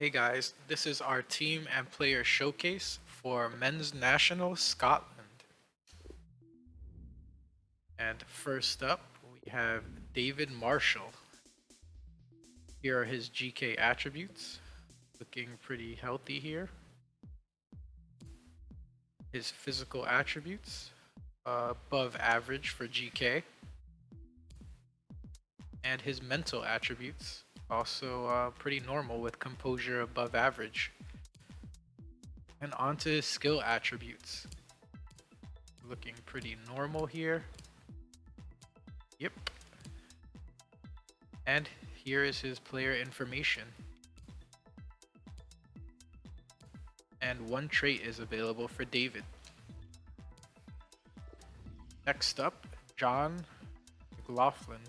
Hey guys, this is our team and player showcase for Men's National Scotland. And first up, we have David Marshall. Here are his GK attributes, looking pretty healthy here. His physical attributes, above average for GK. And his mental attributes, also pretty normal with composure above average. And onto his skill attributes. Looking pretty normal here. Yep. And here is his player information. And one trait is available for David. Next up, John McLaughlin.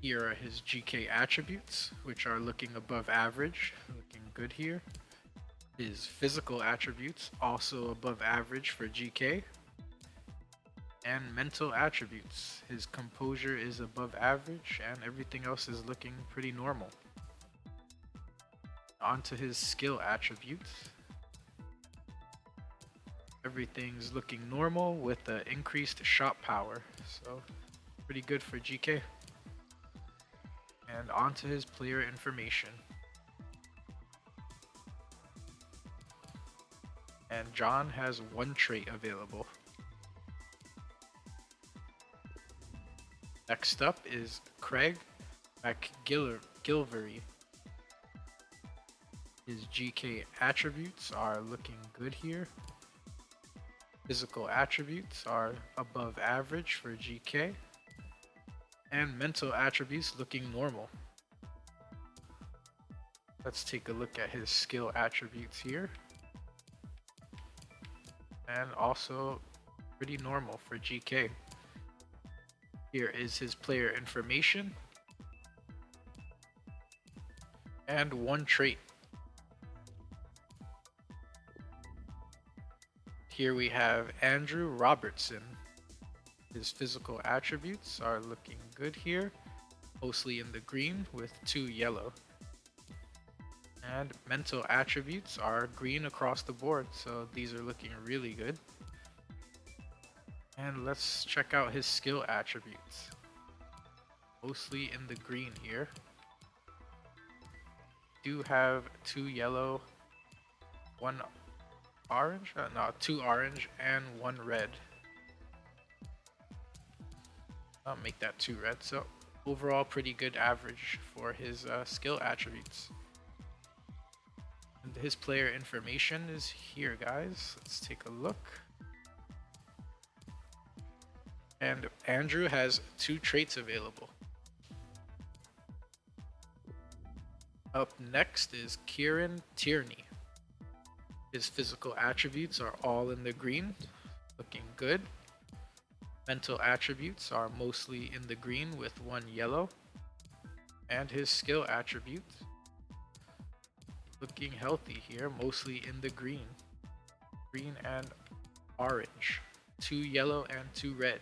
Here are his GK attributes, which are looking above average, looking good here. His physical attributes, also above average for GK. And mental attributes, his composure is above average and everything else is looking pretty normal. Onto his skill attributes. Everything's looking normal with the increased shot power, so pretty good for GK. And onto his player information. And John has one trait available. Next up is Craig McGillivray. His GK attributes are looking good here. Physical attributes are above average for GK. And mental attributes looking normal. Let's take a look at his skill attributes here. And also pretty normal for GK. Here is his player information. And one trait. Here we have Andrew Robertson. His physical attributes are looking good here, mostly in the green with 2 yellow. And mental attributes are green across the board, so these are looking really good. And let's check out his skill attributes. Mostly in the green here. Do have 2 yellow, 1 orange, no, 2 orange and 1 red. I'll make that 2 red, so overall pretty good average for his skill attributes. And his player information is here, guys. Let's take a look. And Andrew has 2 traits available. Up next is Kieran Tierney. His physical attributes are all in the green, looking good. Mental attributes are mostly in the green with 1 yellow. And his skill attributes, looking healthy here, mostly in the green. Green and orange. 2 yellow and 2 red.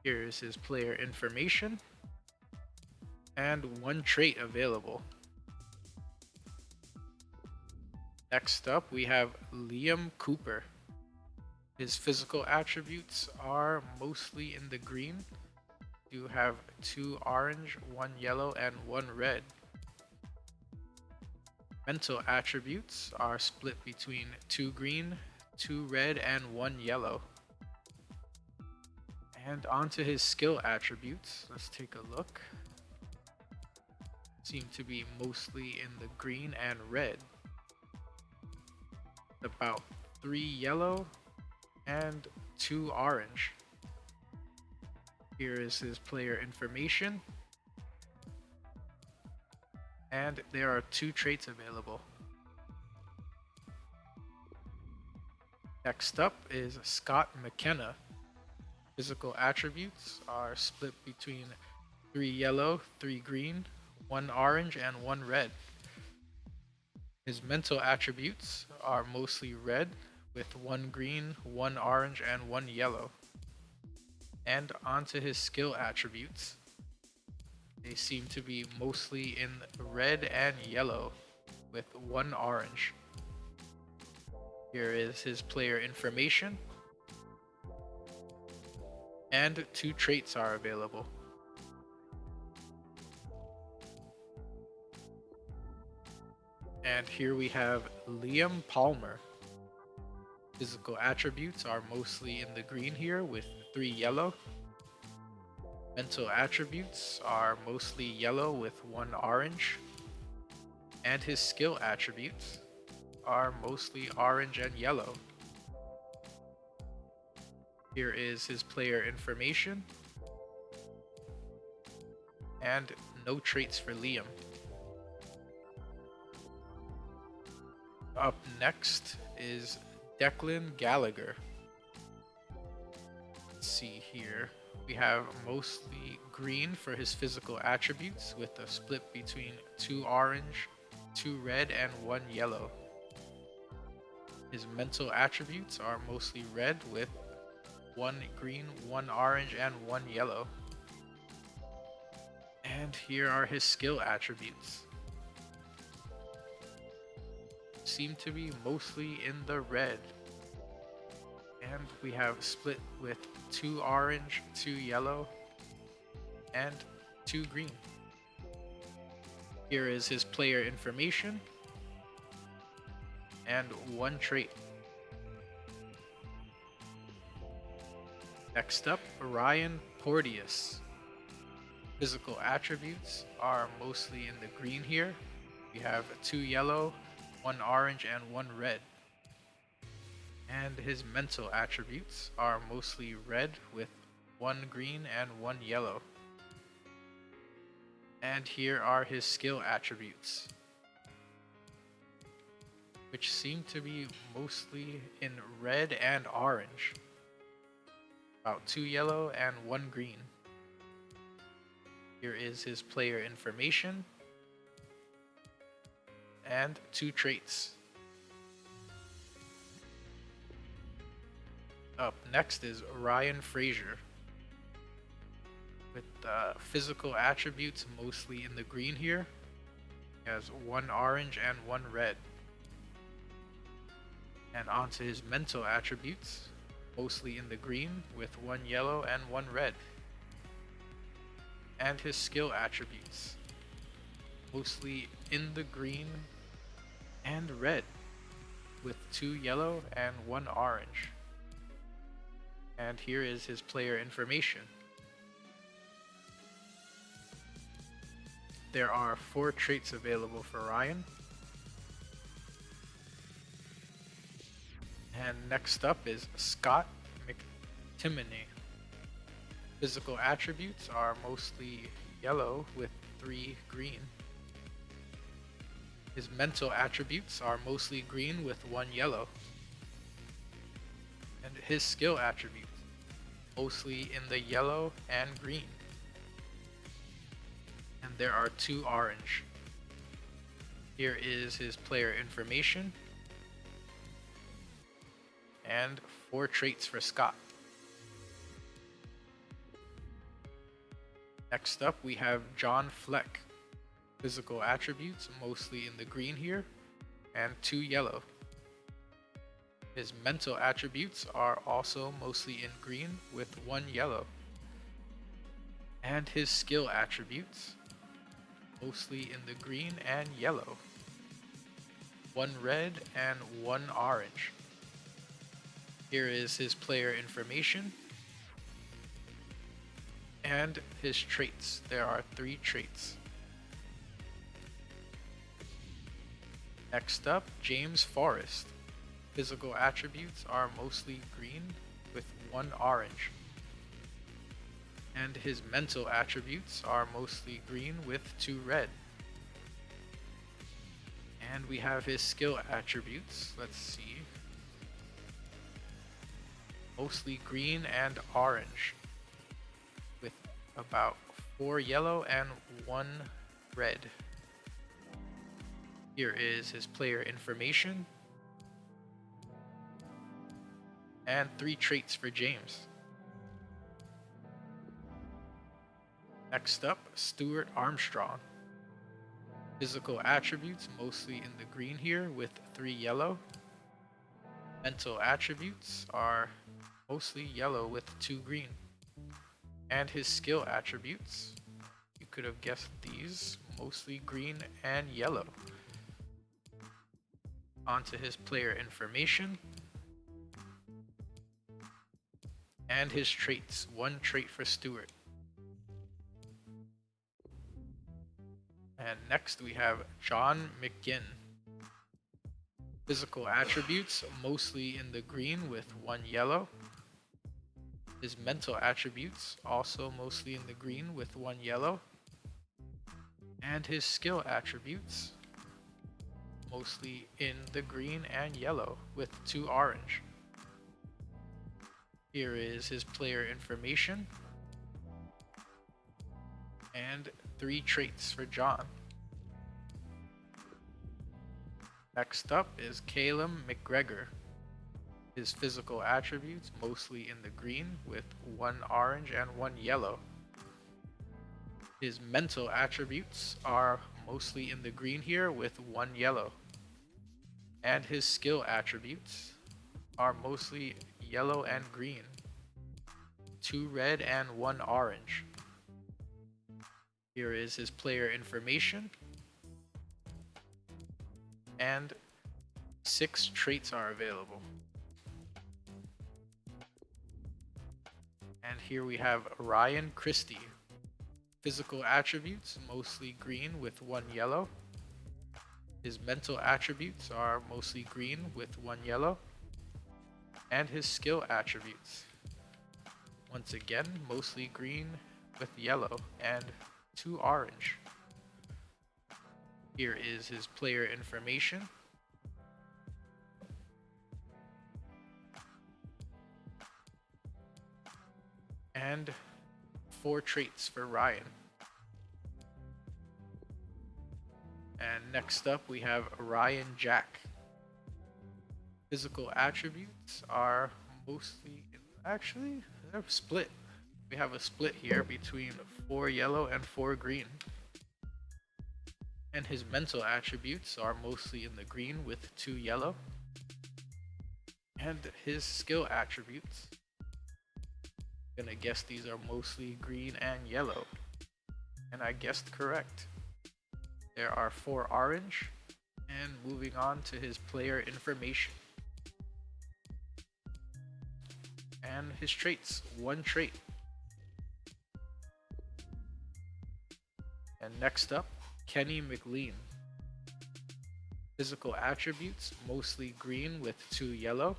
Here is his player information. And 1 trait available. Next up, we have Liam Cooper. His physical attributes are mostly in the green. Do have 2 orange, 1 yellow, and 1 red. Mental attributes are split between 2 green, 2 red, and 1 yellow. And onto his skill attributes. Let's take a look. Seem to be mostly in the green and red. About 3 yellow and 2 orange. Here is his player information. And there are 2 traits available. Next up is Scott McKenna. Physical attributes are split between 3 yellow, 3 green, 1 orange, and 1 red. His mental attributes are mostly red with 1 green, 1 orange, and 1 yellow. And onto his skill attributes. They seem to be mostly in red and yellow with one orange. Here is his player information, and 2 traits are available. And here we have Liam Palmer. Physical attributes are mostly in the green here with 3 yellow. Mental attributes are mostly yellow with 1 orange. And his skill attributes are mostly orange and yellow. Here is his player information, and no traits for Liam. Up next is Declan Gallagher. Let's see here. We have mostly green for his physical attributes with a split between 2 orange, 2 red, and 1 yellow. His mental attributes are mostly red with 1 green, 1 orange, and 1 yellow. And here are his skill attributes. Seem to be mostly in the red. And we have split with 2 orange, 2 yellow, and 2 green. Here is his player information and 1 trait. Next up, Oran Porteous. Physical attributes are mostly in the green here. We have 2 yellow, 1 orange, and 1 red. And his mental attributes are mostly red with 1 green and 1 yellow. And here are his skill attributes, which seem to be mostly in red and orange. About 2 yellow and 1 green. Here is his player information and 2 traits. Up next is Fraser. With physical attributes mostly in the green here. He has 1 orange and 1 red. And onto his mental attributes, mostly in the green with 1 yellow and 1 red. And his skill attributes, mostly in the green and red with 2 yellow and 1 orange. And here is his player information. There are 4 traits available for Ryan. And next up is Scott McTimoney. Physical attributes are mostly yellow with 3 green. His mental attributes are mostly green with 1 yellow. And his skill attributes, mostly in the yellow and green. And there are 2 orange. Here is his player information and 4 traits for Scott. Next up, we have John Fleck. Physical attributes mostly in the green here and 2 yellow. His mental attributes are also mostly in green with 1 yellow. And his skill attributes, mostly in the green and yellow. 1 red and 1 orange. Here is his player information and his traits. There are 3 traits. Next up, James Forrest. Physical attributes are mostly green with 1 orange. And his mental attributes are mostly green with 2 red. And we have his skill attributes. Let's see. Mostly green and orange with about 4 yellow and 1 red. Here is his player information and 3 traits for James. Next up, Stuart Armstrong. Physical attributes mostly in the green here with 3 yellow. Mental attributes are mostly yellow with 2 green. And his skill attributes, you could have guessed these, mostly green and yellow. Onto his player information. And his traits, 1 trait for Stuart. And next we have John McGinn. Physical attributes, mostly in the green with 1 yellow. His mental attributes, also mostly in the green with 1 yellow. And his skill attributes, mostly in the green and yellow with 2 orange. Here is his player information. And 3 traits for John. Next up is Calum McGregor. His physical attributes mostly in the green with 1 orange and 1 yellow. His mental attributes are mostly in the green here with 1 yellow. And his skill attributes are mostly yellow and green, 2 red and 1 orange. Here is his player information. And 6 traits are available. And here we have Ryan Christie. Physical attributes, mostly green with 1 yellow. His mental attributes are mostly green with 1 yellow. And his skill attributes, once again, mostly green with yellow and 2 orange. Here is his player information. And 4 traits for Ryan. And next up we have Ryan Jack. Physical attributes are mostly, actually, they're split. We have a split here between 4 yellow and 4 green. And his mental attributes are mostly in the green with 2 yellow. And his skill attributes, gonna guess these are mostly green and yellow. And I guessed correct. There are 4 orange. And moving on to his player information. And his traits, 1 trait. And next up, Kenny McLean. Physical attributes, mostly green with 2 yellow.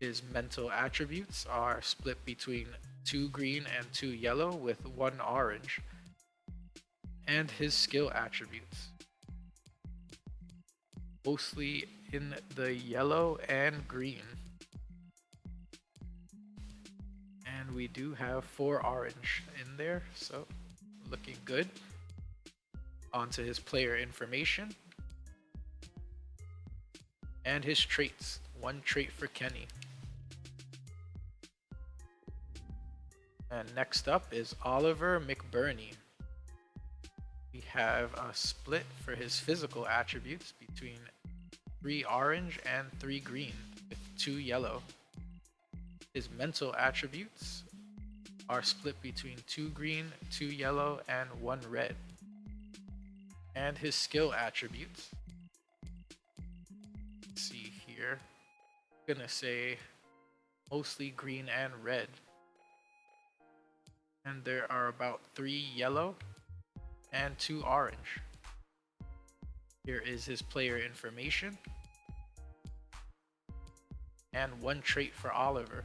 His mental attributes are split between 2 green and 2 yellow with 1 orange. And his skill attributes, mostly in the yellow and green. And we do have 4 orange in there, so looking good. Onto his player information. And his traits, 1 trait for Kenny. And next up is Oliver McBurney. We have a split for his physical attributes between 3 orange and 3 green with 2 yellow. His mental attributes are split between 2 green, 2 yellow, and 1 red. And his skill attributes, let's see here, I'm gonna say mostly green and red. And there are about 3 yellow and 2 orange. Here is his player information. And 1 trait for Oliver.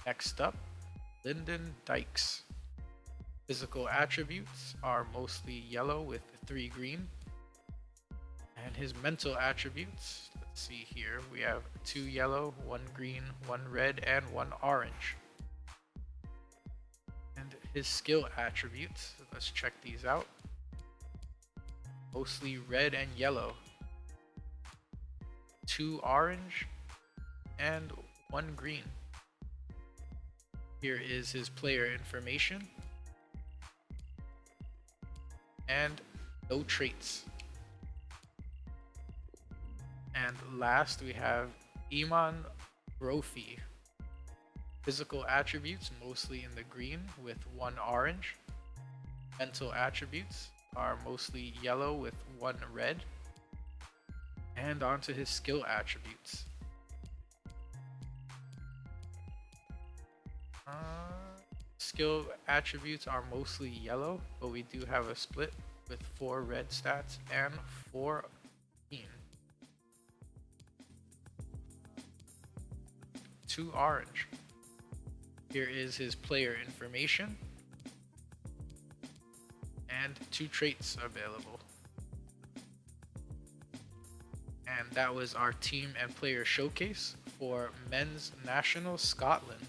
Next up, Lyndon Dykes. Physical attributes are mostly yellow with 3 green. And his mental attributes, let's see here, we have 2 yellow, 1 green, 1 red, and 1 orange. And his skill attributes, let's check these out. Mostly red and yellow, 2 orange, and 1 green. Here is his player information. And no traits. And last we have Iman Brophy. Physical attributes mostly in the green with 1 orange. Mental attributes are mostly yellow with 1 red. And onto his skill attributes. Skill attributes are mostly yellow, but we do have a split with 4 red stats and 4 green. 2 orange. Here is his player information and 2 traits available. And that was our team and player showcase for Men's National Scotland.